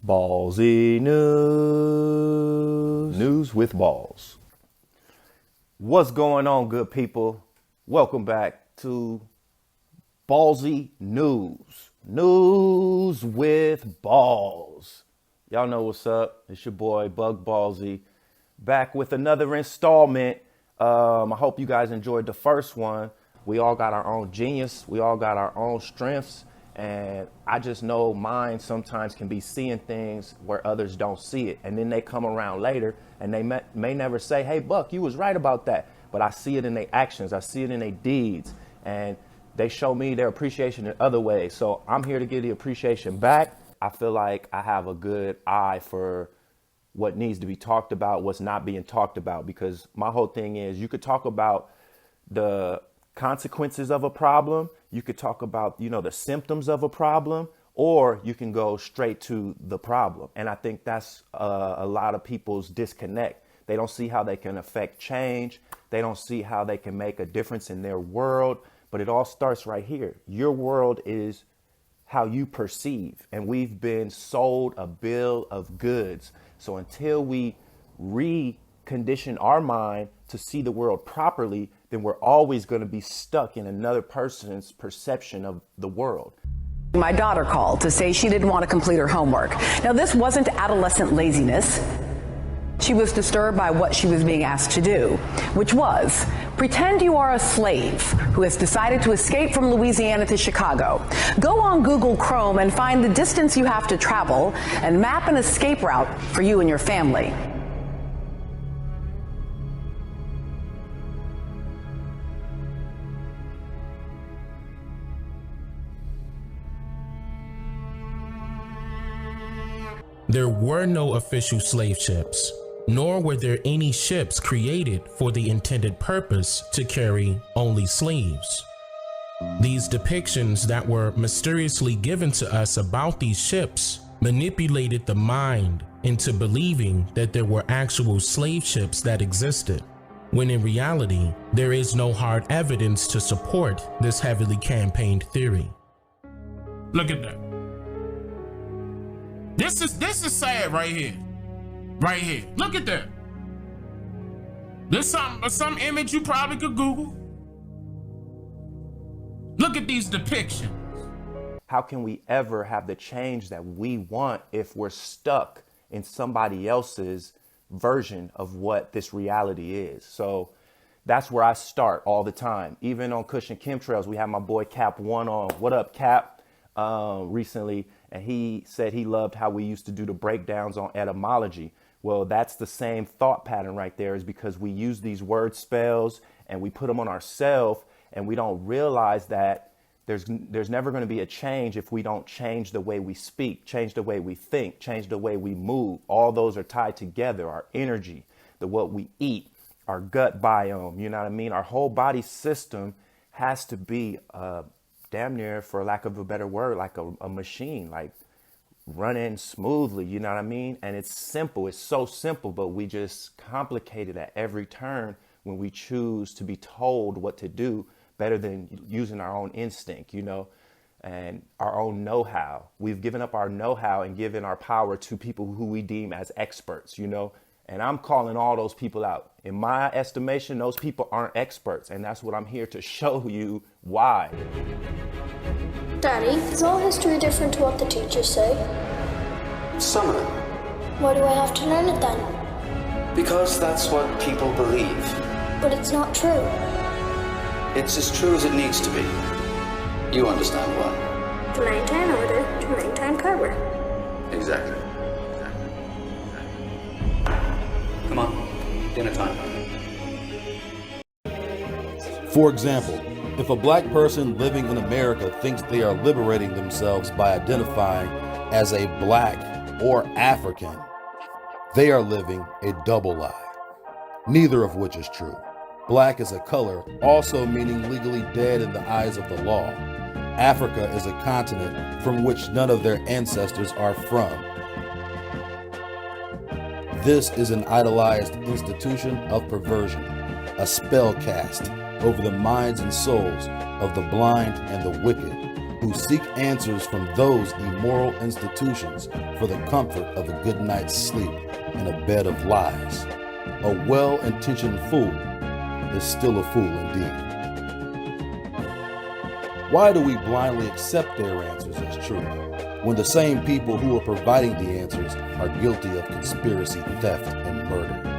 Ballzy news. News with balls. What's going on, good people? Welcome back to Ballzy News. News with balls. Y'all know what's up. It's your boy, Bug Ballzy, back with another installment. I hope you guys enjoyed the first one. We all got our own genius. We all got our own strengths. And I just know mine sometimes can be seeing things where others don't see it. And then they come around later and they may never say, hey, Buck, you was right about that. But I see it in their actions. I see it in their deeds. And they show me their appreciation in other ways. So I'm here to give the appreciation back. I feel like I have a good eye for what needs to be talked about, what's not being talked about. Because my whole thing is you could talk about the consequences of a problem. You could talk about, the symptoms of a problem, or you can go straight to the problem. And I think that's a lot of people's disconnect. They don't see how they can affect change. They don't see how they can make a difference in their world. But it all starts right here. Your world is how you perceive. And we've been sold a bill of goods. So until we recondition our mind to see the world properly, then we're always going to be stuck in another person's perception of the world. My daughter called to say she didn't want to complete her homework. Now, this wasn't adolescent laziness. She was disturbed by what she was being asked to do, which was pretend you are a slave who has decided to escape from Louisiana to Chicago. Go on Google Chrome and find the distance you have to travel and map an escape route for you and your family. There were no official slave ships, nor were there any ships created for the intended purpose to carry only slaves. These depictions that were mysteriously given to us about these ships manipulated the mind into believing that there were actual slave ships that existed, when in reality, there is no hard evidence to support this heavily campaigned theory. Look at that. This is sad right here. Right here. Look at that. There's some image you probably could Google. Look at these depictions. How can we ever have the change that we want if we're stuck in somebody else's version of what this reality is? So that's where I start all the time. Even on Cushion Chemtrails, we have my boy Cap One on. What up, Cap? Recently, and he said he loved how we used to do the breakdowns on etymology. Well, that's the same thought pattern right there, is because we use these word spells and we put them on ourselves, and we don't realize that there's never going to be a change if we don't change the way we speak, change the way we think, change the way we move. All those are tied together. Our energy, what we eat, our gut biome, you know what I mean? Our whole body system has to be damn near, for lack of a better word, like a machine, like running smoothly, you know what I mean? And it's simple. It's so simple, but we just complicate it at every turn when we choose to be told what to do better than using our own instinct, and our own know-how. We've given up our know-how and given our power to people who we deem as experts, and I'm calling all those people out. In my estimation, those people aren't experts, and that's what I'm here to show you why. Daddy, is all history different to what the teachers say? Some of them. Why do I have to learn it then? Because that's what people believe. But it's not true. It's as true as it needs to be. You understand why? To maintain order, to maintain power. Exactly. Come on, dinner time. For example, if a black person living in America thinks they are liberating themselves by identifying as a black or African, they are living a double lie, neither of which is true. Black is a color, also meaning legally dead in the eyes of the law. Africa is a continent from which none of their ancestors are from. This is an idolized institution of perversion, a spell cast over the minds and souls of the blind and the wicked, who seek answers from those immoral institutions for the comfort of a good night's sleep in a bed of lies. A well-intentioned fool is still a fool indeed. Why do we blindly accept their answers as true, when the same people who are providing the answers are guilty of conspiracy, theft, and murder?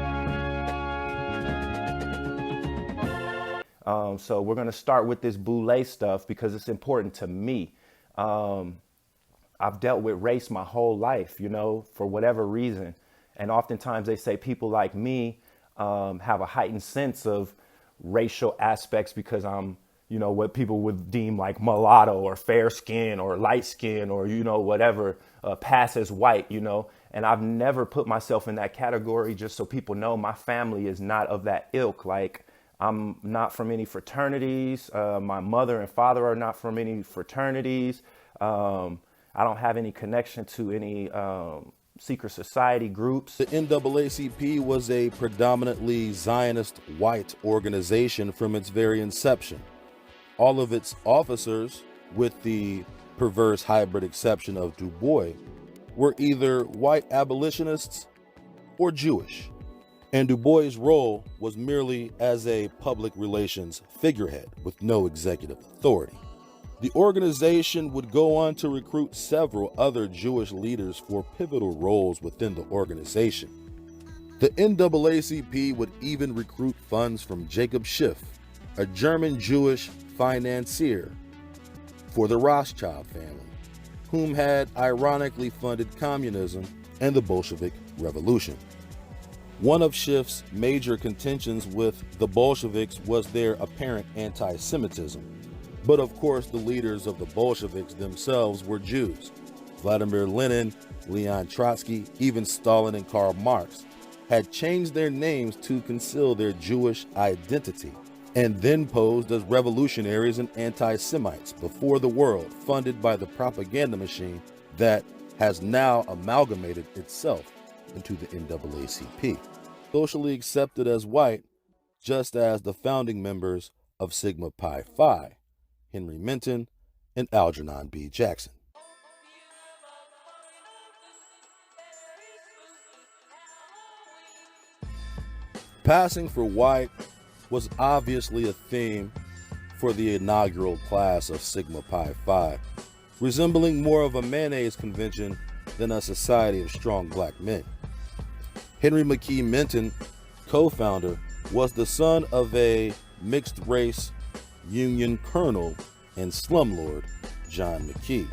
So we're going to start with this boule stuff because it's important to me. I've dealt with race my whole life, you know, for whatever reason. And oftentimes they say people like me have a heightened sense of racial aspects because I'm, you know, what people would deem like mulatto or fair skin or light skin or, you know, whatever, pass as white, you know. And I've never put myself in that category, just so people know my family is not of that ilk. Like, I'm not from any fraternities. My mother and father are not from any fraternities. I don't have any connection to any secret society groups. The NAACP was a predominantly Zionist white organization from its very inception. All of its officers, with the perverse hybrid exception of Du Bois, were either white abolitionists or Jewish. And Du Bois' role was merely as a public relations figurehead with no executive authority. The organization would go on to recruit several other Jewish leaders for pivotal roles within the organization. The NAACP would even recruit funds from Jacob Schiff, a German Jewish financier, for the Rothschild family, whom had ironically funded communism and the Bolshevik Revolution. One of Schiff's major contentions with the Bolsheviks was their apparent anti-Semitism. But of course, the leaders of the Bolsheviks themselves were Jews. Vladimir Lenin, Leon Trotsky, even Stalin and Karl Marx had changed their names to conceal their Jewish identity, and then posed as revolutionaries and anti-Semites before the world, funded by the propaganda machine that has now amalgamated itself into the NAACP, socially accepted as white, just as the founding members of Sigma Pi Phi, Henry Minton and Algernon B. Jackson. Passing for white was obviously a theme for the inaugural class of Sigma Pi Phi, resembling more of a mayonnaise convention than a society of strong black men. Henry McKee Minton, co-founder, was the son of a mixed-race Union colonel and slumlord, John McKee.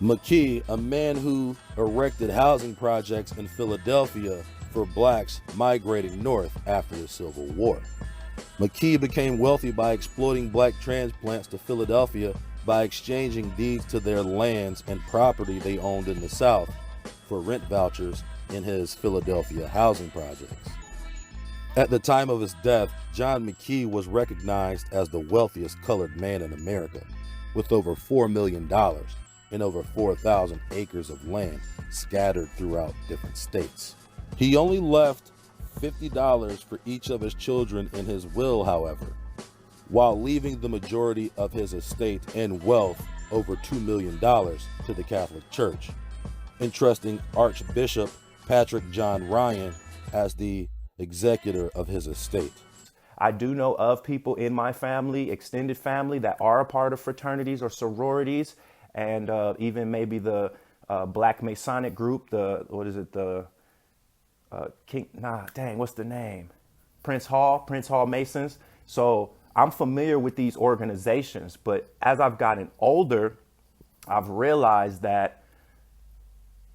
McKee, a man who erected housing projects in Philadelphia for blacks migrating north after the Civil War. McKee became wealthy by exploiting black transplants to Philadelphia by exchanging deeds to their lands and property they owned in the South for rent vouchers in his Philadelphia housing projects. At the time of his death, John McKee was recognized as the wealthiest colored man in America, with over $4 million and over 4,000 acres of land scattered throughout different states. He only left $50 for each of his children in his will, however, while leaving the majority of his estate and wealth, over $2 million, to the Catholic Church, entrusting Archbishop Patrick John Ryan as the executor of his estate. I do know of people in my family, extended family, that are a part of fraternities or sororities, and even maybe the Black Masonic group, what's the name? Prince Hall Masons. So I'm familiar with these organizations, but as I've gotten older, I've realized that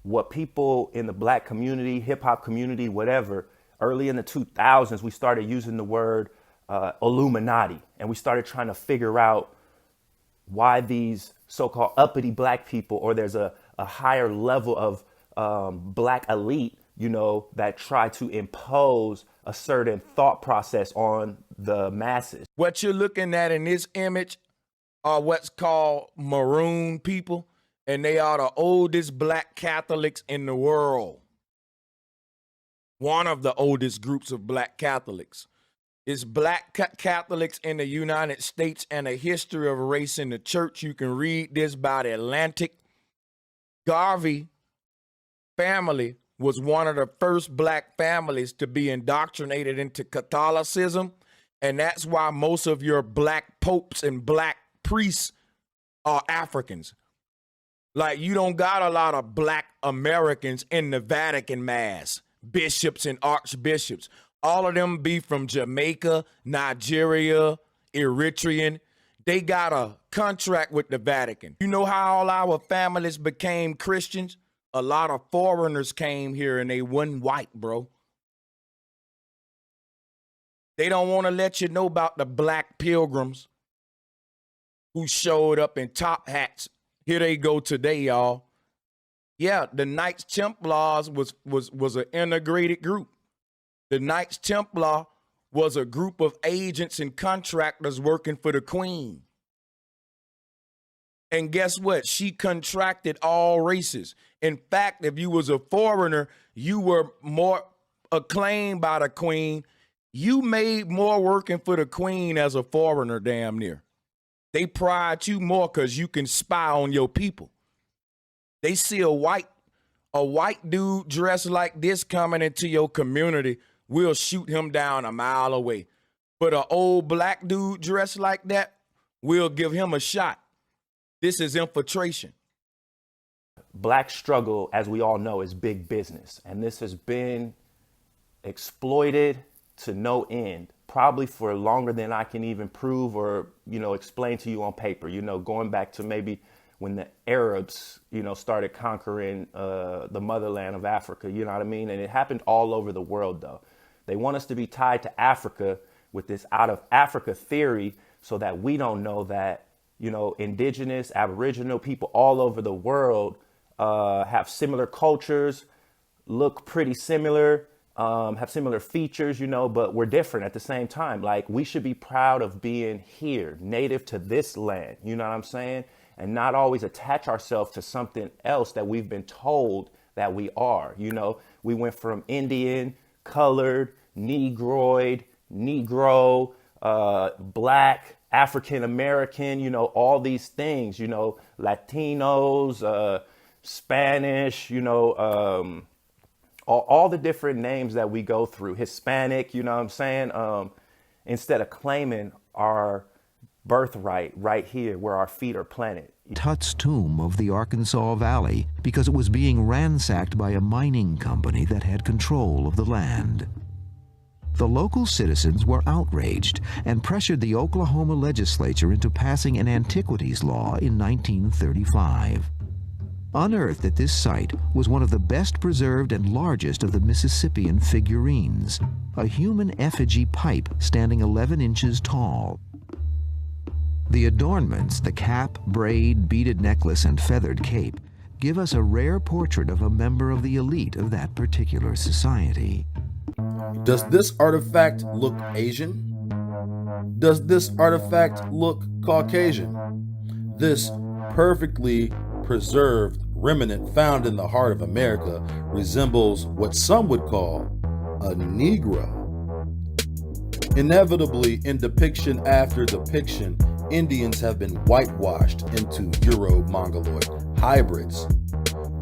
what people in the black community, hip hop community, whatever, early in the 2000s, we started using the word Illuminati, and we started trying to figure out why these so-called uppity black people, or there's a higher level of black elite, you know, that try to impose a certain thought process on the masses. What you're looking at in this image are what's called maroon people, and they are the oldest black Catholics in the world. One of the oldest groups of black Catholics. It's Black Catholics in the United States and a History of Race in the Church. You can read this by the Atlantic. Garvey family was one of the first black families to be indoctrinated into Catholicism. And that's why most of your black popes and black priests are Africans. Like, you don't got a lot of black Americans in the Vatican Mass, bishops and archbishops. All of them be from Jamaica, Nigeria, Eritrean. They got a contract with the Vatican. You know how all our families became Christians? A lot of foreigners came here and they wasn't white, bro. They don't want to let you know about the black pilgrims who showed up in top hats. Here they go today, y'all. Yeah, the Knights Templars was an integrated group. The Knights Templar was a group of agents and contractors working for the Queen. And guess what? She contracted all races. In fact, if you was a foreigner, you were more acclaimed by the Queen. You made more working for the Queen as a foreigner, damn near. They pride you more because you can spy on your people. They see a white dude dressed like this coming into your community, we'll shoot him down a mile away. But an old black dude dressed like that, we'll give him a shot. This is infiltration. Black struggle, as we all know, is big business. And this has been exploited to no end, probably for longer than I can even prove or, explain to you on paper, going back to maybe when the Arabs, started conquering the motherland of Africa, you know what I mean? And it happened all over the world, though. They want us to be tied to Africa with this out of Africa theory so that we don't know that, indigenous, aboriginal people all over the world have similar cultures, look pretty similar, have similar features, but we're different at the same time. Like, we should be proud of being here, native to this land, you know what I'm saying? And not always attach ourselves to something else that we've been told that we are. We went from Indian, colored, Negroid, Negro, black, African American, all these things, Latinos, Spanish, all the different names that we go through, Hispanic, you know what I'm saying? Instead of claiming our birthright right here where our feet are planted. Tut's tomb of the Arkansas Valley because it was being ransacked by a mining company that had control of the land. The local citizens were outraged and pressured the Oklahoma legislature into passing an antiquities law in 1935. Unearthed at this site was one of the best preserved and largest of the Mississippian figurines, a human effigy pipe standing 11 inches tall. The adornments, the cap, braid, beaded necklace, and feathered cape, give us a rare portrait of a member of the elite of that particular society. Does this artifact look Asian? Does this artifact look Caucasian? This perfectly preserved remnant found in the heart of America resembles what some would call a Negro. Inevitably, in depiction after depiction, Indians have been whitewashed into Euro-Mongoloid hybrids.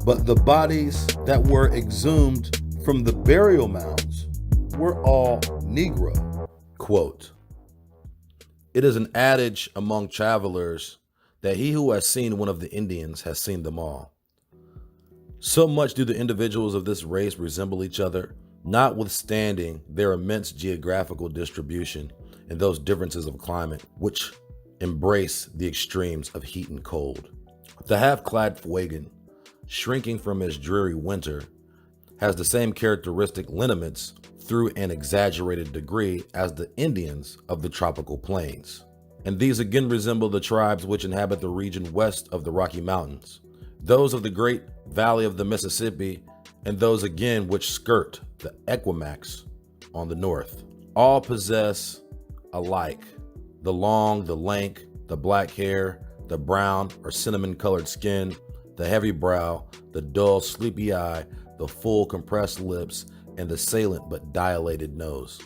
But the bodies that were exhumed from the burial mounds were all Negro. Quote, "It is an adage among travelers that he who has seen one of the Indians has seen them all. So much do the individuals of this race resemble each other, notwithstanding their immense geographical distribution and those differences of climate which embrace the extremes of heat and cold. The half-clad Fuegan, shrinking from his dreary winter, has the same characteristic lineaments through an exaggerated degree as the Indians of the tropical plains. And these again resemble the tribes which inhabit the region west of the Rocky Mountains, those of the great valley of the Mississippi, and those again which skirt the Esquimaux on the north. All possess alike the long, the lank, the black hair, the brown or cinnamon-colored skin, the heavy brow, the dull, sleepy eye, the full compressed lips, and the salient but dilated nose.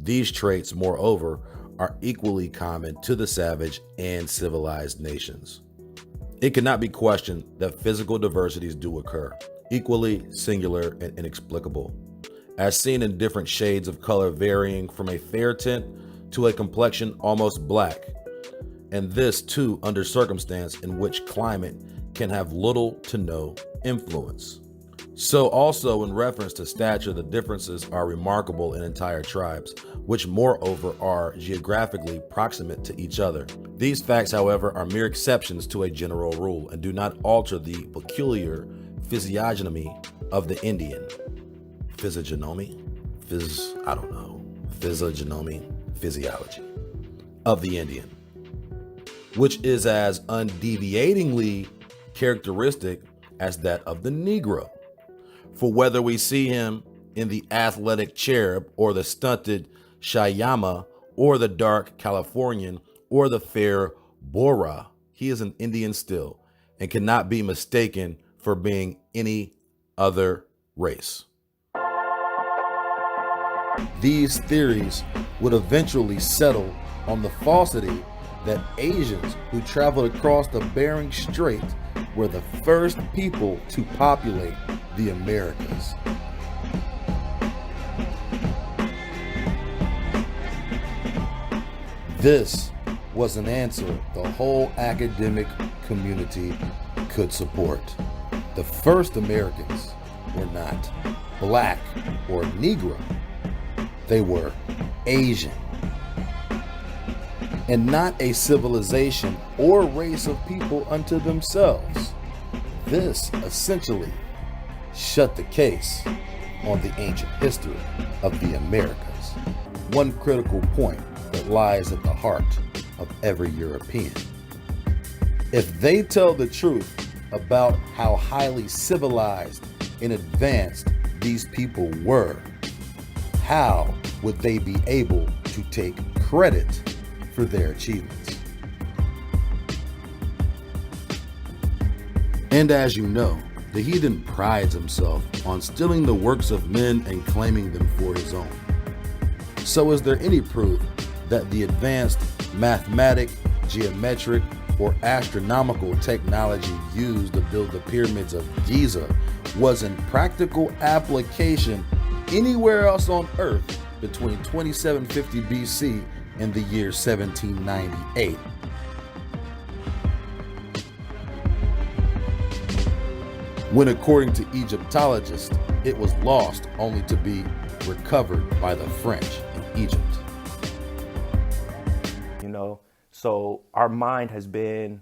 These traits, moreover, are equally common to the savage and civilized nations. It cannot be questioned that physical diversities do occur, equally singular and inexplicable, as seen in different shades of color varying from a fair tint to a complexion almost black, and this too under circumstance in which climate can have little to no influence. So also in reference to stature, the differences are remarkable in entire tribes, which moreover are geographically proximate to each other. These facts, however, are mere exceptions to a general rule and do not alter the peculiar physiognomy of the Indian. Physiognomy physiology of the Indian, which is as undeviatingly characteristic as that of the Negro. For whether we see him in the athletic cherub or the stunted Shayama or the dark Californian or the fair Bora, he is an Indian still and cannot be mistaken for being any other race. These theories would eventually settle on the falsity that Asians who traveled across the Bering Strait were the first people to populate the Americas. This was an answer the whole academic community could support. The first Americans were not black or Negro. They were Asian, and not a civilization or race of people unto themselves. This essentially shut the case on the ancient history of the Americas. One critical point that lies at the heart of every European. If they tell the truth about how highly civilized and advanced these people were, how would they be able to take credit for their achievements? And as you know, the heathen prides himself on stealing the works of men and claiming them for his own. So is there any proof that the advanced mathematic, geometric, or astronomical technology used to build the pyramids of Giza was in practical application anywhere else on Earth between 2750 BC and the year 1798? When, according to Egyptologists, it was lost only to be recovered by the French in Egypt. So our mind has been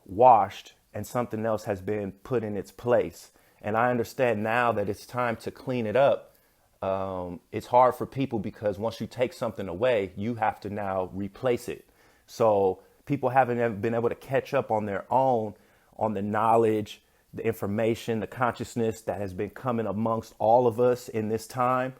washed and something else has been put in its place. And I understand now that it's time to clean it up. It's hard for people because once you take something away, you have to now replace it. So people haven't been able to catch up on their own on the knowledge, the information, the consciousness that has been coming amongst all of us in this time.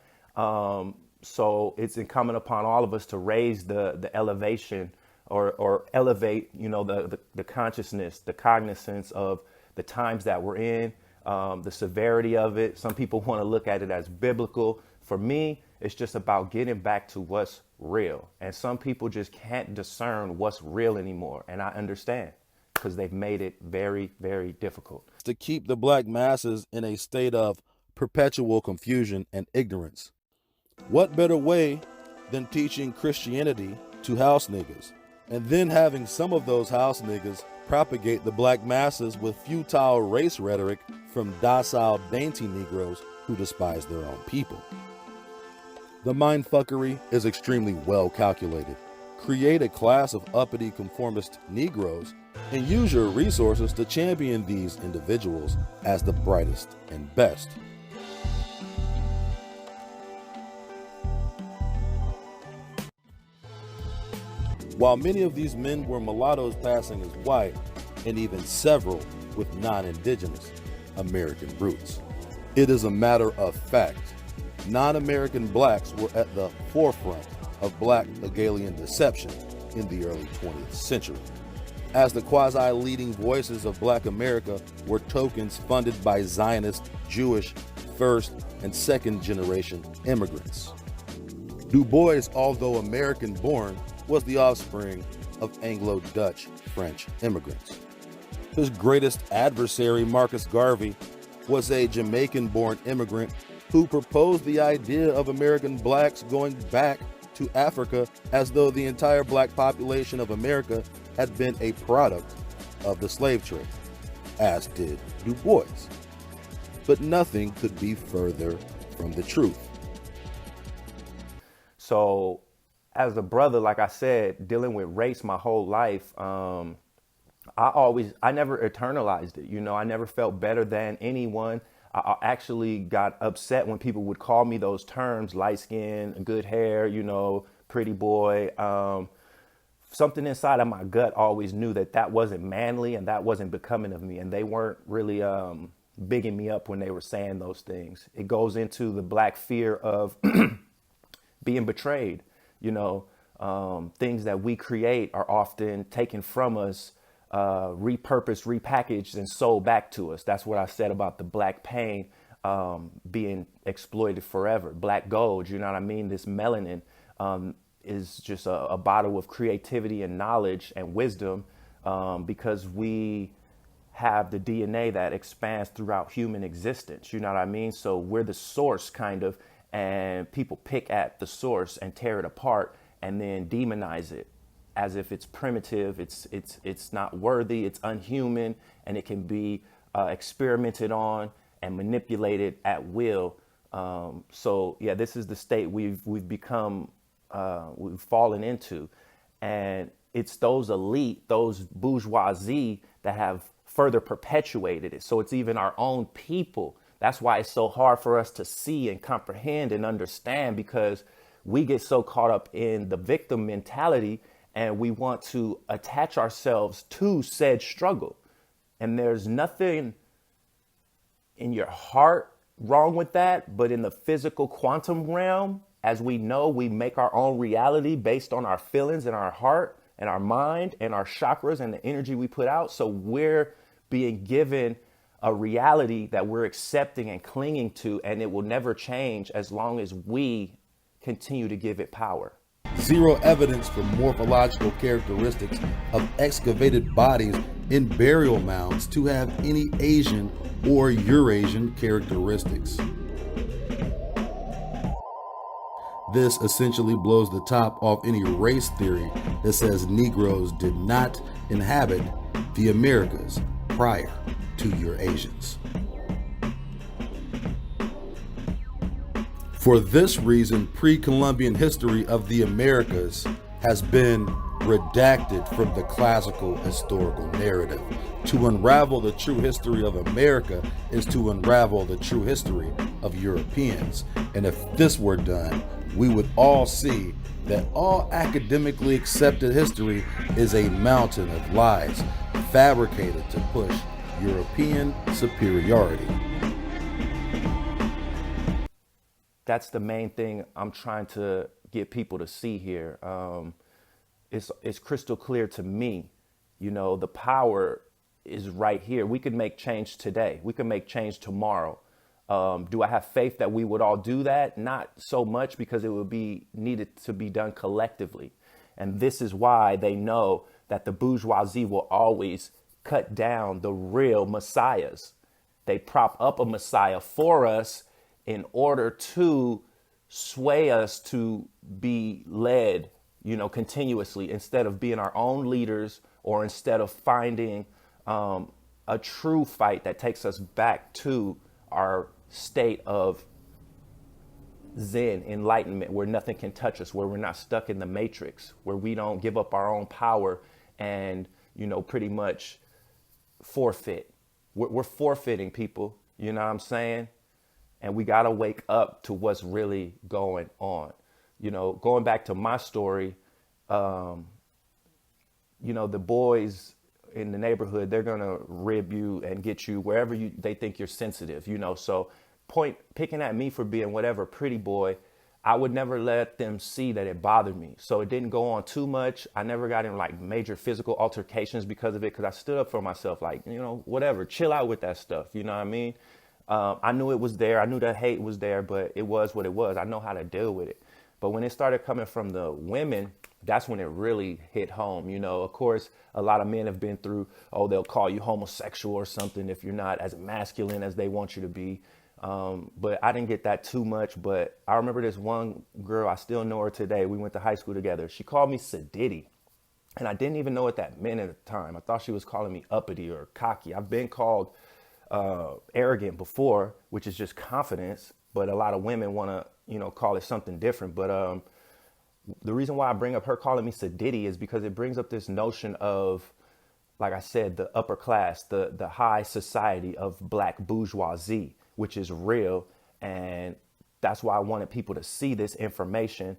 So it's incumbent upon all of us to raise the elevation or elevate, the consciousness, the cognizance of the times that we're in, the severity of it. Some people want to look at it as biblical. For me, it's just about getting back to what's real. And some people just can't discern what's real anymore. And I understand because they've made it very, very difficult. To keep the black masses in a state of perpetual confusion and ignorance. What better way than teaching Christianity to house niggas and then having some of those house niggas propagate the black masses with futile race rhetoric from docile, dainty Negroes who despise their own people? The mindfuckery is extremely well calculated. Create a class of uppity conformist Negroes and use your resources to champion these individuals as the brightest and best. While many of these men were mulattoes passing as white, and even several with non-indigenous American roots, it is a matter of fact, non-American blacks were at the forefront of black Hegelian deception in the early 20th century, as the quasi-leading voices of black America were tokens funded by Zionist, Jewish, first and second generation immigrants. Du Bois, although American-born, was the offspring of Anglo-Dutch French immigrants. His greatest adversary, Marcus Garvey, was a Jamaican-born immigrant who proposed the idea of American blacks going back to Africa as though the entire black population of America had been a product of the slave trade, as did Du Bois. But nothing could be further from the truth. So as a brother, like I said, dealing with race my whole life, I never internalized it. You know, I never felt better than anyone. I actually got upset when people would call me those terms, light skin, good hair, you know, pretty boy. Something inside of my gut always knew that that wasn't manly and that wasn't becoming of me. And they weren't really bigging me up when they were saying those things. It goes into the black fear of being betrayed. You know, things that we create are often taken from us, repurposed, repackaged, and sold back to us. That's what I said about the black pain being exploited forever. Black gold, you know what I mean? This melanin is just a bottle of creativity and knowledge and wisdom because we have the DNA that expands throughout human existence. You know what I mean? So we're the source kind of, and people pick at the source and tear it apart and then demonize it as if it's primitive, it's not worthy, it's unhuman, and it can be experimented on and manipulated at will. So yeah, this is the state we've become, we've fallen into, and it's those elite, those bourgeoisie that have further perpetuated it. So it's even our own people. That's why it's so hard for us to see and comprehend and understand, because we get so caught up in the victim mentality and we want to attach ourselves to said struggle. And there's nothing in your heart wrong with that, but in the physical quantum realm, as we know, we make our own reality based on our feelings and our heart and our mind and our chakras and the energy we put out. So we're being given a reality that we're accepting and clinging to, and it will never change as long as we continue to give it power. Zero evidence for morphological characteristics of excavated bodies in burial mounds to have any Asian or Eurasian characteristics. This essentially blows the top off any race theory that says Negroes did not inhabit the Americas prior to Eurasians. For this reason, pre-Columbian history of the Americas has been redacted from the classical historical narrative. To unravel the true history of America is to unravel the true history of Europeans. And if this were done, we would all see that all academically accepted history is a mountain of lies fabricated to push European superiority. That's the main thing I'm trying to get people to see here. It's crystal clear to me. You know, the power is right here. We could make change today. We could make change tomorrow. Do I have faith that we would all do that? Not so much, because it would be needed to be done collectively. And this is why they know that the bourgeoisie will always cut down the real messiahs. They prop up a messiah for us in order to sway us to be led, you know, continuously, instead of being our own leaders, or instead of finding a true fight that takes us back to our state of Zen, enlightenment, where nothing can touch us, where we're not stuck in the matrix, where we don't give up our own power and, you know, pretty much forfeit. We're forfeiting, people, you know what I'm saying? And we got to wake up to what's really going on. You know, going back to my story, you know, the boys in the neighborhood, they're going to rib you and get you wherever they think you're sensitive, you know. So picking at me for being whatever pretty boy, I would never let them see that it bothered me. So it didn't go on too much. I never got in like major physical altercations because of it, because I stood up for myself, like, you know, whatever, chill out with that stuff. You know what I mean? I knew it was there. I knew that hate was there, but it was what it was. I know how to deal with it. But when it started coming from the women, that's when it really hit home. You know, of course, a lot of men have been through, oh, they'll call you homosexual or something if you're not as masculine as they want you to be. But I didn't get that too much. But I remember this one girl, I still know her today. We went to high school together. She called me Sadiddy. And I didn't even know what that meant at the time. I thought she was calling me uppity or cocky. I've been called arrogant before, which is just confidence. But a lot of women want to, you know, call it something different. But the reason why I bring up her calling me Sadiddy is because it brings up this notion of, like I said, the upper class, the high society of black bourgeoisie, which is real. And that's why I wanted people to see this information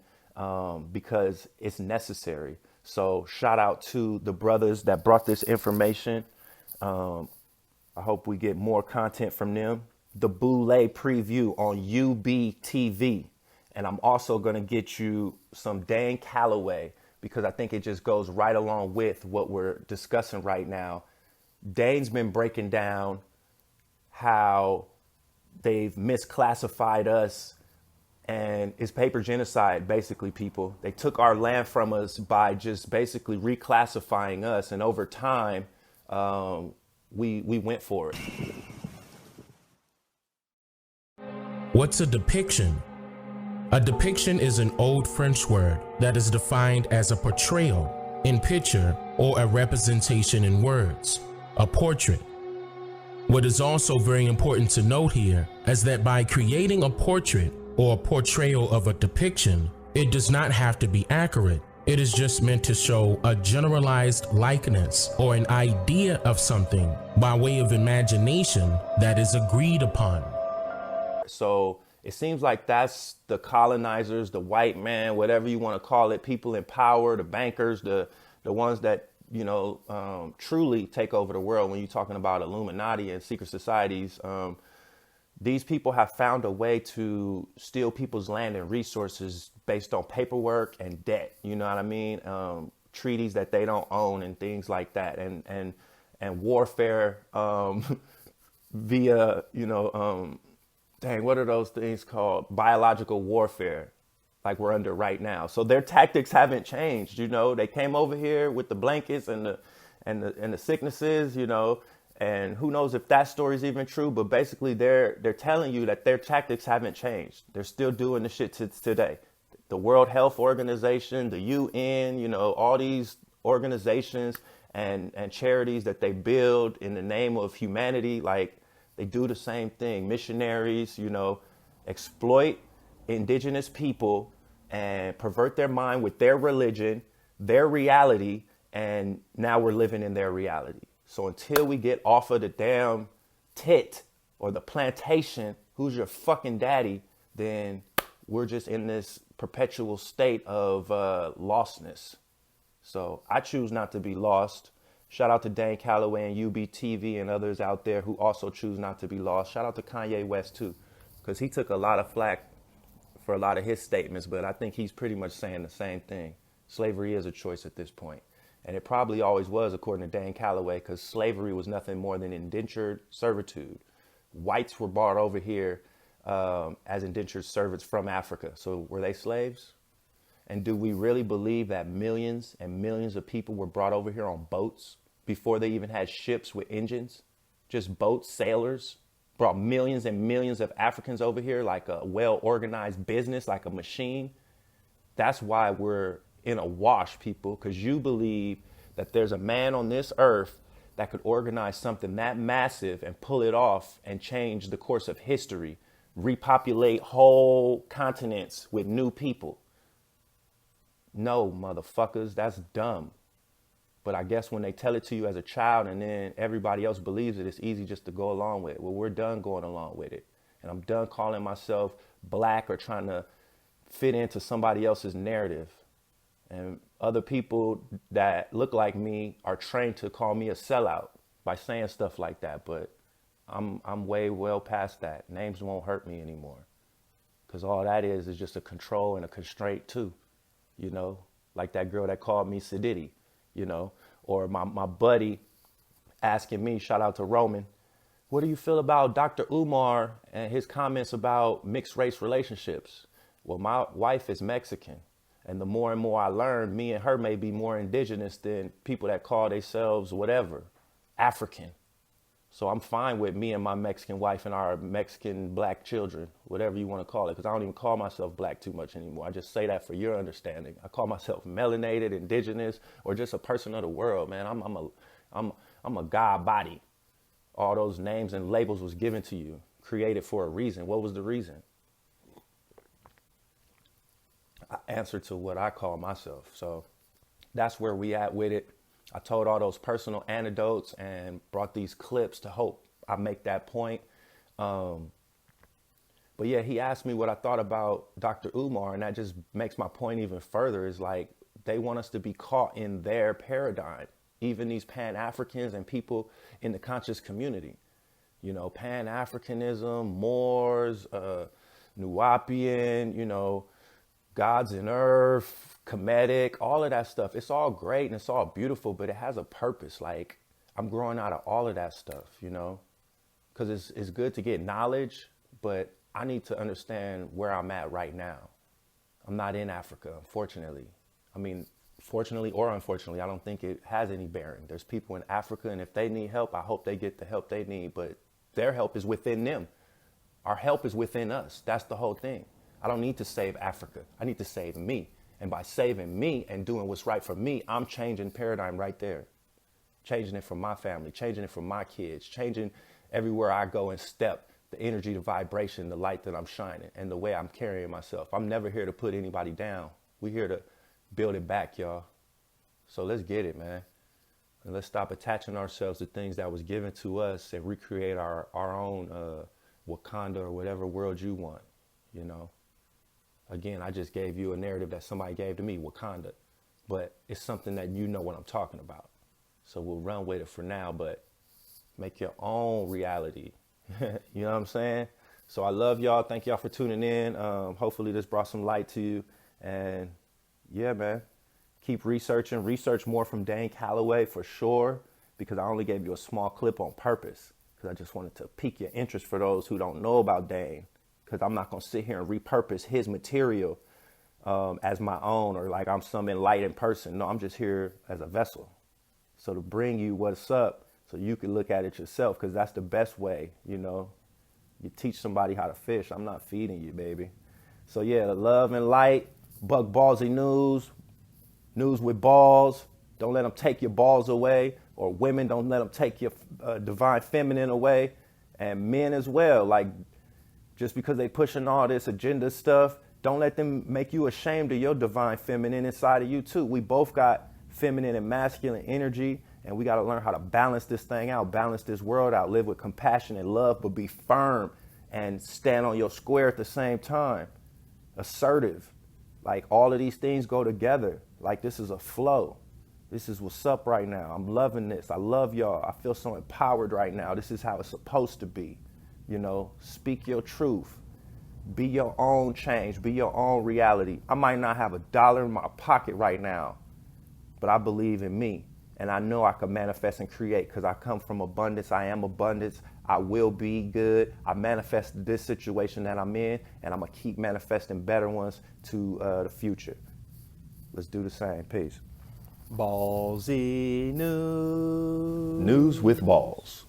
because it's necessary. So shout out to the brothers that brought this information. I hope we get more content from them. The Boulay preview on UBTV. And I'm also going to get you some Dane Calloway because I think it just goes right along with what we're discussing right now. Dane's been breaking down how they've misclassified us. And it's paper genocide, basically, people. They took our land from us by just basically reclassifying us. And over time, we went for it. What's a depiction? A depiction is an old French word that is defined as a portrayal in picture or a representation in words, a portrait. What is also very important to note here is that by creating a portrait or a portrayal of a depiction, it does not have to be accurate. It is just meant to show a generalized likeness or an idea of something by way of imagination that is agreed upon. So it seems like that's the colonizers, the white man, whatever you want to call it, people in power, the bankers, the ones that, you know, truly take over the world. When you're talking about Illuminati and secret societies, these people have found a way to steal people's land and resources based on paperwork and debt. You know what I mean? Treaties that they don't own and things like that. And warfare via, you know, dang, what are those things called? Biological warfare, like we're under right now. So their tactics haven't changed. You know, they came over here with the blankets and the sicknesses, you know, and who knows if that story is even true, but basically they're telling you that their tactics haven't changed. They're still doing the shit today. The World Health Organization, the UN, you know, all these organizations and charities that they build in the name of humanity, like they do the same thing. Missionaries, you know, exploit indigenous people and pervert their mind with their religion, their reality, and now we're living in their reality. So until we get off of the damn tit or the plantation, who's your fucking daddy, then we're just in this perpetual state of lostness. So I choose not to be lost. Shout out to Dane Calloway and UBTV and others out there who also choose not to be lost. Shout out to Kanye West too, because he took a lot of flack for a lot of his statements, but I think he's pretty much saying the same thing. Slavery is a choice at this point. And it probably always was, according to Dane Calloway, because slavery was nothing more than indentured servitude. Whites were brought over here as indentured servants from Africa. So were they slaves? And do we really believe that millions and millions of people were brought over here on boats before they even had ships with engines? Just boats, sailors, brought millions and millions of Africans over here like a well-organized business, like a machine. That's why we're in a wash, people, because you believe that there's a man on this earth that could organize something that massive and pull it off and change the course of history, repopulate whole continents with new people. No, motherfuckers, that's dumb. But I guess when they tell it to you as a child and then everybody else believes it, it's easy just to go along with it. Well, we're done going along with it. And I'm done calling myself black or trying to fit into somebody else's narrative. And other people that look like me are trained to call me a sellout by saying stuff like that. But I'm way well past that. Names won't hurt me anymore. Because all that is just a control and a constraint too. You know, like that girl that called me Sadiddy, you know, or my buddy asking me, shout out to Roman, what do you feel about Dr. Umar and his comments about mixed race relationships? Well, my wife is Mexican. And the more and more I learn, me and her may be more indigenous than people that call themselves whatever, African. So I'm fine with me and my Mexican wife and our Mexican black children, whatever you want to call it, because I don't even call myself black too much anymore. I just say that for your understanding. I call myself melanated, indigenous, or just a person of the world, man. I'm a God body. All those names and labels was given to you, created for a reason. What was the reason? I answer to what I call myself. So that's where we at with it. I told all those personal anecdotes and brought these clips to hope I make that point. But yeah, he asked me what I thought about Dr. Umar, and that just makes my point even further. Is like they want us to be caught in their paradigm, even these Pan-Africans and people in the conscious community. You know, Pan-Africanism, Moors, Nuwapian, you know, gods in earth, Kemetic, all of that stuff. It's all great and it's all beautiful, but it has a purpose. Like, I'm growing out of all of that stuff, you know, because it's good to get knowledge, but I need to understand where I'm at right now. I'm not in Africa, unfortunately. I mean, fortunately or unfortunately, I don't think it has any bearing. There's people in Africa, and if they need help, I hope they get the help they need, but their help is within them. Our help is within us. That's the whole thing. I don't need to save Africa. I need to save me. And by saving me and doing what's right for me, I'm changing paradigm right there. Changing it for my family, changing it for my kids, changing everywhere I go and step, the energy, the vibration, the light that I'm shining, and the way I'm carrying myself. I'm never here to put anybody down. We're here to build it back, y'all. So let's get it, man. And let's stop attaching ourselves to things that was given to us and recreate our own Wakanda or whatever world you want, you know. Again, I just gave you a narrative that somebody gave to me, Wakanda, but it's something that you know what I'm talking about. So we'll run with it for now, but make your own reality. You know what I'm saying? So I love y'all. Thank y'all for tuning in. Hopefully this brought some light to you. And yeah, man, keep researching. Research more from Dane Calloway for sure, because I only gave you a small clip on purpose, because I just wanted to pique your interest for those who don't know about Dane. Because I'm not going to sit here and repurpose his material as my own, or like I'm some enlightened person. No, I'm just here as a vessel. So to bring you what's up so you can look at it yourself, because that's the best way, you know. You teach somebody how to fish. I'm not feeding you, baby. So yeah, love and light, Buck Ballzy News, news with balls. Don't let them take your balls away. Or women, don't let them take your divine feminine away. And men as well, like, just because they pushing all this agenda stuff, don't let them make you ashamed of your divine feminine inside of you too. We both got feminine and masculine energy, and we got to learn how to balance this thing out, balance this world out, live with compassion and love, but be firm and stand on your square at the same time. Assertive. Like, all of these things go together. Like, this is a flow. This is what's up right now. I'm loving this. I love y'all. I feel so empowered right now. This is how it's supposed to be. You know, speak your truth, be your own change, be your own reality. I might not have $1 in my pocket right now, but I believe in me, and I know I can manifest and create, because I come from abundance. I am abundance. I will be good. I manifested this situation that I'm in, and I'm going to keep manifesting better ones to the future. Let's do the same. Peace. Ballzy News. News with balls.